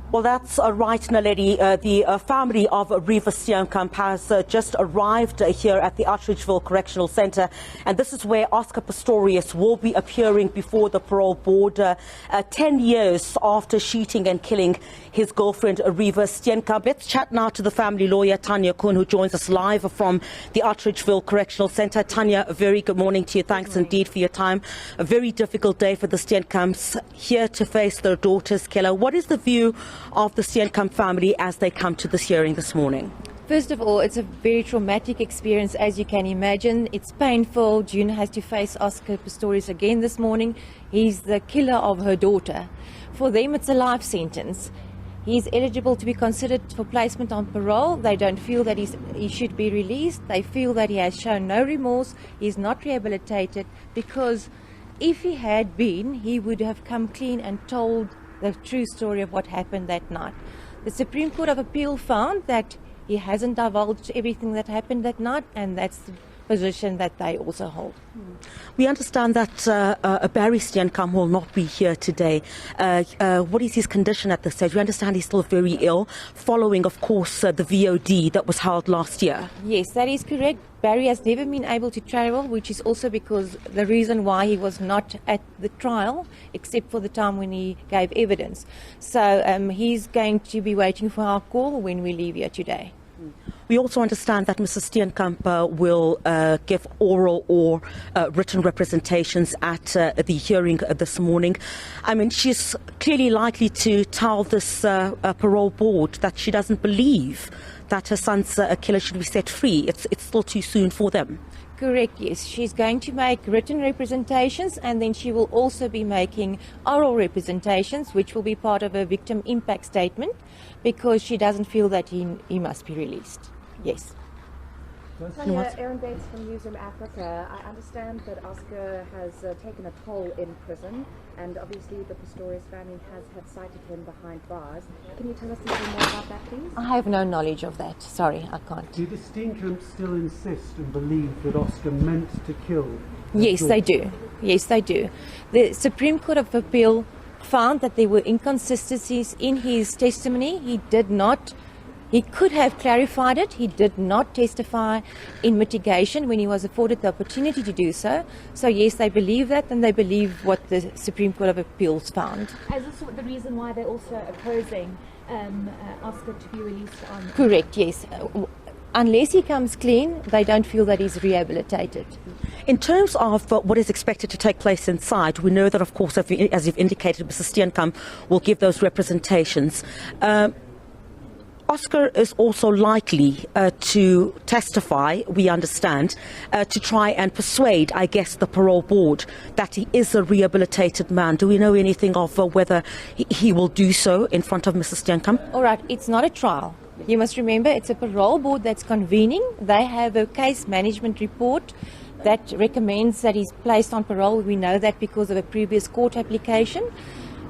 Well, that's right, Naledi. The family of Reeva Steenkamp has just arrived here at the Outreachville Correctional Centre, and this is where Oscar Pistorius will be appearing before the parole board 10 years after shooting and killing his girlfriend, Reeva Steenkamp. Let's chat now to the family lawyer, Tania Kun, who joins us live from the Outreachville Correctional Centre. Tanya, a very good morning to you. Thanks indeed for your time. A very difficult day for the Steenkamps, here to face their daughter's killer. What is the view of the Steenkamp family as they come to this hearing this morning? First of all, it's a very traumatic experience, as you can imagine. It's painful. June has to face Oscar Pistorius again this morning. He's the killer of her daughter. For them, it's a life sentence. He's eligible to be considered for placement on parole. They don't feel that he should be released. They feel that he has shown no remorse. He's not rehabilitated, because if he had been, he would have come clean and told the true story of what happened that night. The Supreme Court of Appeal found that he hasn't divulged everything that happened that night, and that's the position that they also hold. We understand that Barry Steenkamp will not be here today. What is his condition at this stage? We understand he's still very ill, following, of course, the VOD that was held last year. Yes, that is correct. Barry has never been able to travel, which is also because the reason why he was not at the trial, except for the time when he gave evidence. So he's going to be waiting for our call when we leave here today. We also understand that Mrs. Steenkamp will give oral or written representations at the hearing this morning. I mean, she's clearly likely to tell this parole board that she doesn't believe that her son's killer should be set free. It's still too soon for them. Correct, yes. She's going to make written representations, and then she will also be making oral representations, which will be part of her victim impact statement, because she doesn't feel that he must be released. Yes. Tanya, Aaron Bates from Newsroom Africa. I understand that Oscar has taken a toll in prison, and obviously the Pistorius family has had sighted him behind bars. Can you tell us a little more about that, please? I have no knowledge of that. Sorry, I can't. Do the Steenkamps still insist and believe that Oscar meant to kill? Yes, they do. Yes, they do. The Supreme Court of Appeal found that there were inconsistencies in his testimony. He could have clarified it. He did not testify in mitigation when he was afforded the opportunity to do so. So yes, they believe that, and they believe what the Supreme Court of Appeals found. Is this the reason why they're also opposing Oscar to be released on? Correct, yes. Unless he comes clean, they don't feel that he's rehabilitated. In terms of what is expected to take place inside, we know that, of course, as you've indicated, Mrs. Steenkamp will give those representations. Oscar is also likely to testify, we understand, to try and persuade, I guess, the parole board that he is a rehabilitated man. Do we know anything of whether he will do so in front of Mrs. Steenkamp? All right, it's not a trial. You must remember, it's a parole board that's convening. They have a case management report that recommends that he's placed on parole. We know that because of a previous court application.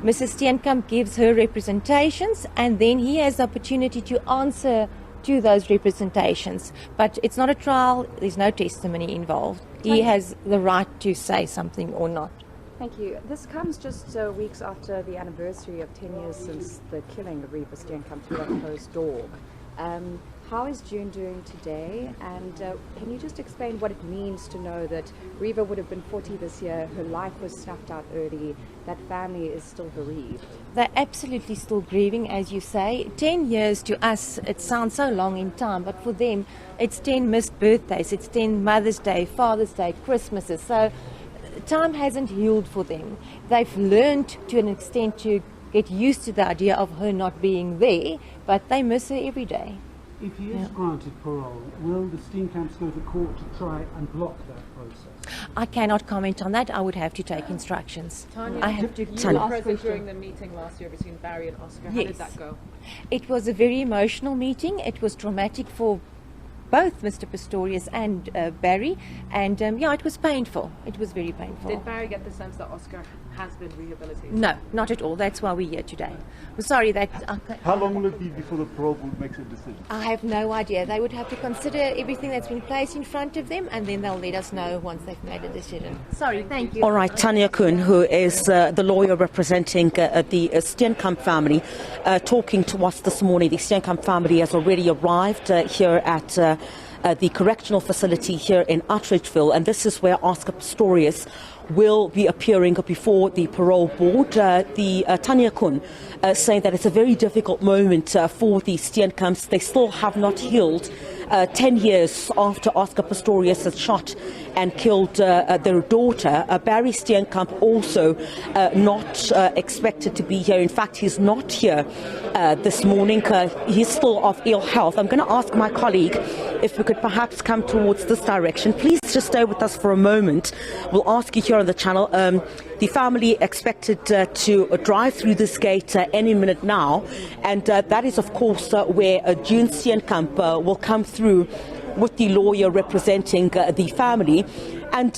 Mrs. Steenkamp gives her representations, and then he has the opportunity to answer to those representations. But it's not a trial, there's no testimony involved. He has the right to say something or not. Thank you. This comes just weeks after the anniversary of 10 years since the killing of Reeva Steenkamp through a closed door. How is June doing today? And can you just explain what it means to know that Reeva would have been 40 this year, her life was snuffed out early, that family is still bereaved? They're absolutely still grieving, as you say. 10 years to us, it sounds so long in time, but for them, it's 10 missed birthdays, it's 10 Mother's Day, Father's Day, Christmases. So time hasn't healed for them. They've learned to an extent to get used to the idea of her not being there, but they miss her every day. If he is granted parole, will the Steenkamps go to court to try and block that process? I cannot comment on that. I would have to take instructions. Tanya, I have to. you were present during the meeting last year between Barry and Oscar. How did that go? It was a very emotional meeting. It was traumatic for both Mr. Pistorius and Barry, and it was painful. It was very painful. Did Barry get the sense that Oscar has been rehabilitated? No, not at all. That's why we're here today. I'm sorry that How long will it be before the parole board makes a decision? I have no idea. They would have to consider everything that's been placed in front of them, and then they'll let us know once they've made a decision. Sorry, thank you. All right, Tanya Kun, who is the lawyer representing the Steenkamp family, talking to us this morning. The Steenkamp family has already arrived here at the correctional facility here in Atteridgeville, and this is where Oscar Pistorius will be appearing before the parole board. Tanya Kun saying that it's a very difficult moment for the Steenkamps. They still have not healed 10 years after Oscar Pistorius has shot and killed their daughter. Barry Steenkamp also not expected to be here. In fact, he's not here this morning. He's still of ill health. I'm going to ask my colleague if we could perhaps come towards this direction. Please just stay with us for a moment. We'll ask you here on the channel. The family expected to drive through this gate any minute now, and that is, of course, where June Steenkamp will come through with the lawyer representing the family. And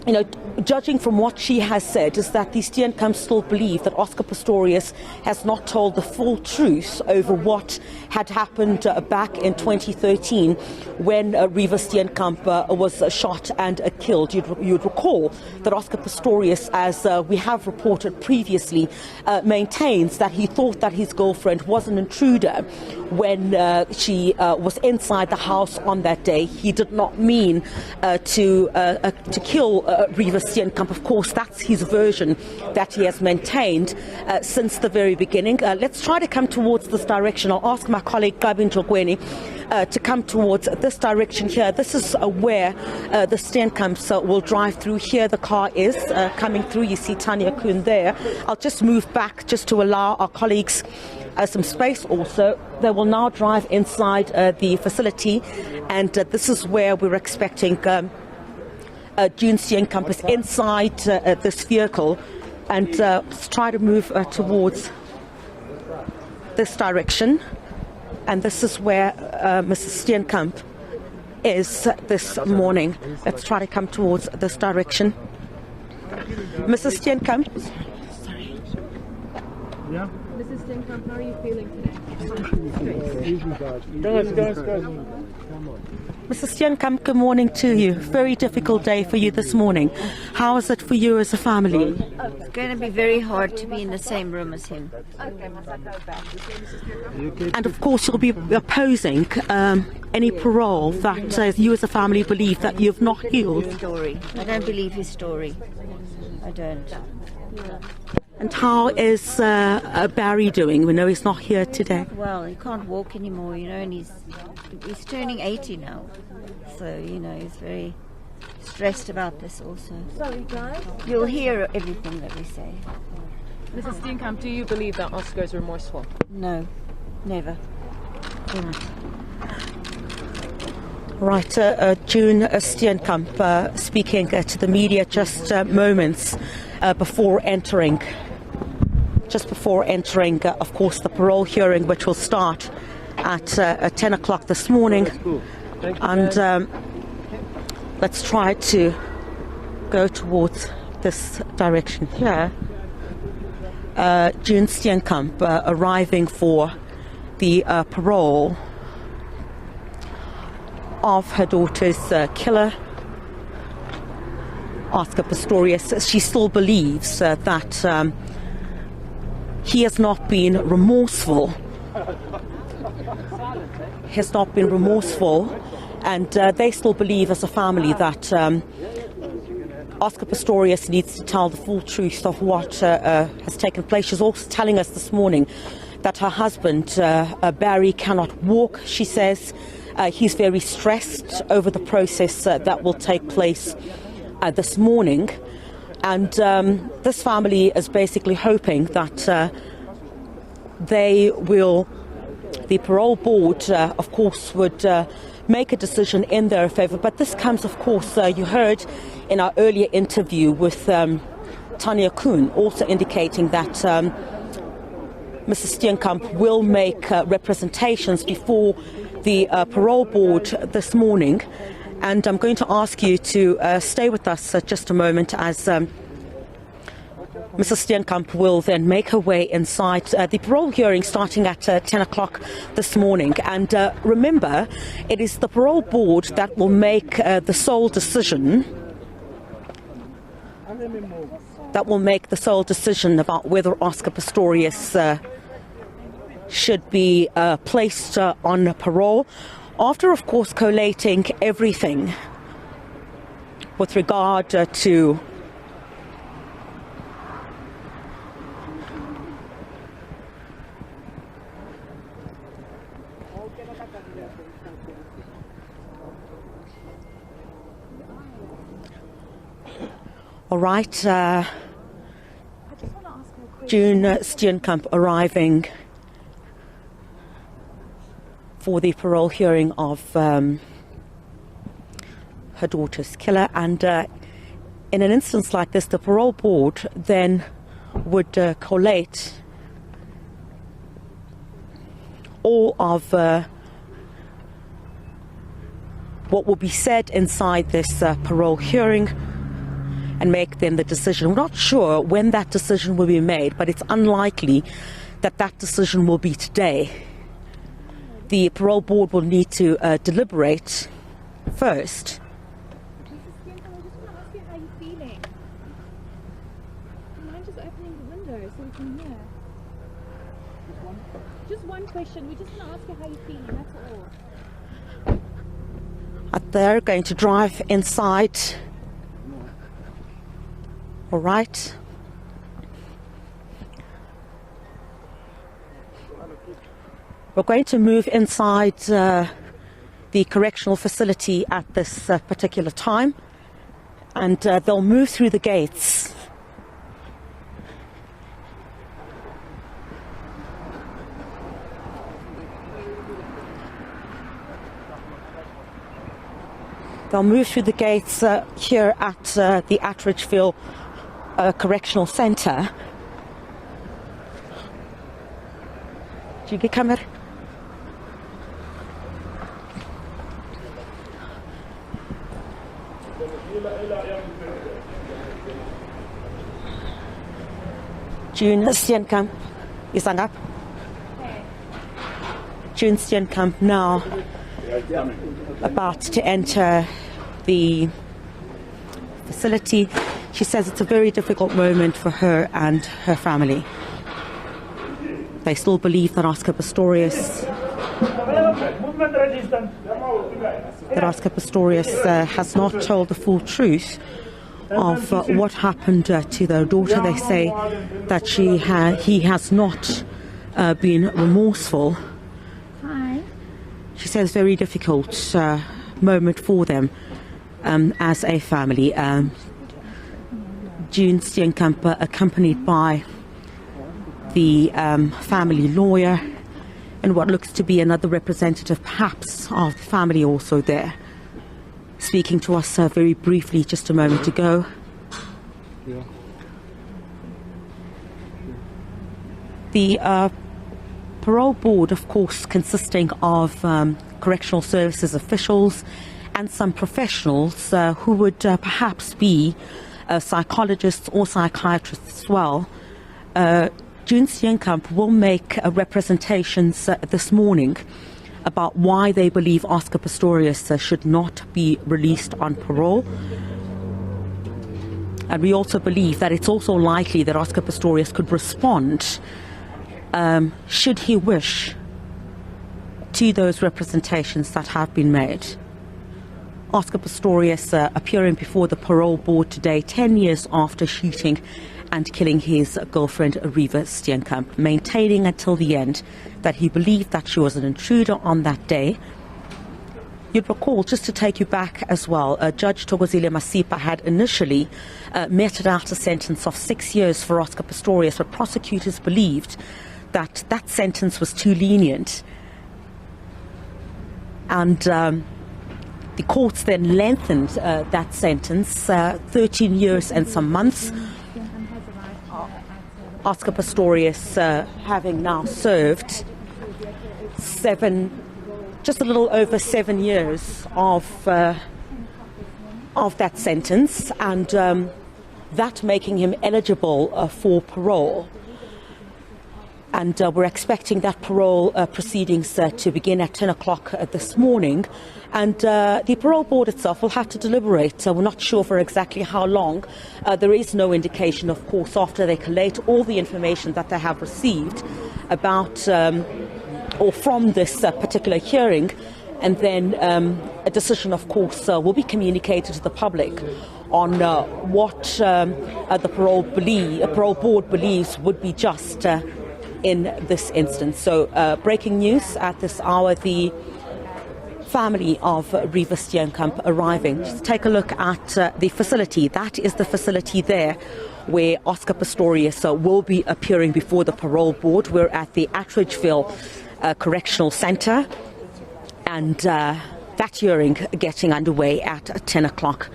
you know, judging from what she has said, is that the Steenkamps still believe that Oscar Pistorius has not told the full truth over what had happened back in 2013 when Reeva Steenkamp was shot and killed. You'd recall that Oscar Pistorius, as we have reported previously, maintains that he thought that his girlfriend was an intruder when she was inside the house on that day. He did not mean to kill Reeva Steenkamp. Of course, that's his version that he has maintained since the very beginning. Let's try to come towards this direction. I'll ask my colleague Gabin Jogweni to come towards this direction here. This is where the Steenkamps will drive through. Here the car is coming through. You see Tanya Kun there. I'll just move back just to allow our colleagues some space also. They will now drive inside the facility, and this is where we're expecting June Steenkamp is inside this vehicle, and let's try to move towards this direction. And this is where Mrs. Steenkamp is this morning. Let's try to come towards this direction. Mrs. Steenkamp. Sorry. Yeah? Mrs. Steenkamp, how are you feeling today? Mrs. Steenkamp, good morning to you. Very difficult day for you this morning. How is it for you as a family? It's going to be very hard to be in the same room as him. And of course you'll be opposing any parole that you as a family believe that you've not healed. Story. I don't believe his story. I don't. And how is Barry doing? We know he's not here today. Well, he can't walk anymore, you know, and he's turning 80 now. So, you know, he's very stressed about this also. Sorry, guys. You'll hear everything that we say. Mrs. Steenkamp, do you believe that Oscar is remorseful? No, never. Right, June Steenkamp speaking to the media just moments before entering, of course, the parole hearing, which will start at 10 o'clock this morning. And let's try to go towards this direction here. June Steenkamp arriving for the parole of her daughter's killer, Oscar Pistorius. She still believes that he has not been remorseful. And they still believe as a family that Oscar Pistorius needs to tell the full truth of what has taken place. She's also telling us this morning that her husband, Barry, cannot walk, she says. He's very stressed over the process that will take place this morning. And this family is basically hoping that the parole board, of course, would make a decision in their favor. But this comes, of course, you heard in our earlier interview with Tania Kun, also indicating that Mrs. Steenkamp will make representations before the parole board this morning. And I'm going to ask you to stay with us just a moment as Mrs. Steenkamp will then make her way inside the parole hearing starting at 10 o'clock this morning. And remember, it is the parole board that will make the sole decision about whether Oscar Pistorius should be placed on parole, after, of course, collating everything with regard to all right, June Steenkamp arriving for the parole hearing of her daughter's killer. And in an instance like this, the parole board then would collate all of what will be said inside this parole hearing and make then the decision. We're not sure when that decision will be made, but it's unlikely that that decision will be today. The parole board will need to deliberate first. Mrs. Steenkamp, I just want to ask you how you're feeling. Do you mind just opening the window so we can hear? Just one question. We just want to ask you how you're feeling, that's all. They're going to drive inside. All right. We're going to move inside the correctional facility at this particular time, and they'll move through the gates. They'll move through the gates here at the Atteridgeville Correctional Centre. Do you come here? June Steenkamp is up. June Steenkamp now about to enter the facility. She says it's a very difficult moment for her and her family. They still believe that Oscar Pistorius has not told the full truth of what happened to their daughter. They say that he has not been remorseful. She says very difficult moment for them as a family. June Steenkamp, accompanied by the family lawyer and what looks to be another representative perhaps of the family also there, speaking to us very briefly just a moment ago. The parole board, of course, consisting of correctional services officials and some professionals who would perhaps be psychologists or psychiatrists as well. June Steenkamp will make representations this morning about why they believe Oscar Pistorius should not be released on parole. And we also believe that it's also likely that Oscar Pistorius could respond, should he wish, to those representations that have been made. Oscar Pistorius appearing before the parole board today, 10 years after shooting and killing his girlfriend Reeva Steenkamp, maintaining until the end that he believed that she was an intruder on that day. You'd recall, just to take you back as well, Judge Thokozile Masipa had initially meted out a sentence of 6 years for Oscar Pistorius, but prosecutors believed that that sentence was too lenient. And the courts then lengthened that sentence, 13 years and some months. Oscar Pistorius having now served just a little over 7 years of that sentence, and that making him eligible for parole. And we're expecting that parole proceedings to begin at 10 o'clock this morning. And the parole board itself will have to deliberate. We're not sure for exactly how long. There is no indication, of course, after they collate all the information that they have received about or from this particular hearing. And then a decision, of course, will be communicated to the public on what the parole board believes would be just in this instance. So breaking news at this hour, the family of Reeva Steenkamp arriving. Just take a look at the facility. That is the facility there where Oscar Pistorius will be appearing before the parole board. We're at the Atteridgeville Correctional Centre, and that hearing getting underway at 10 o'clock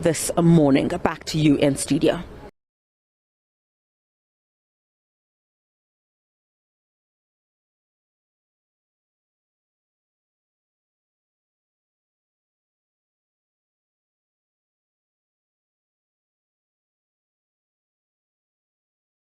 this morning. Back to you in studio.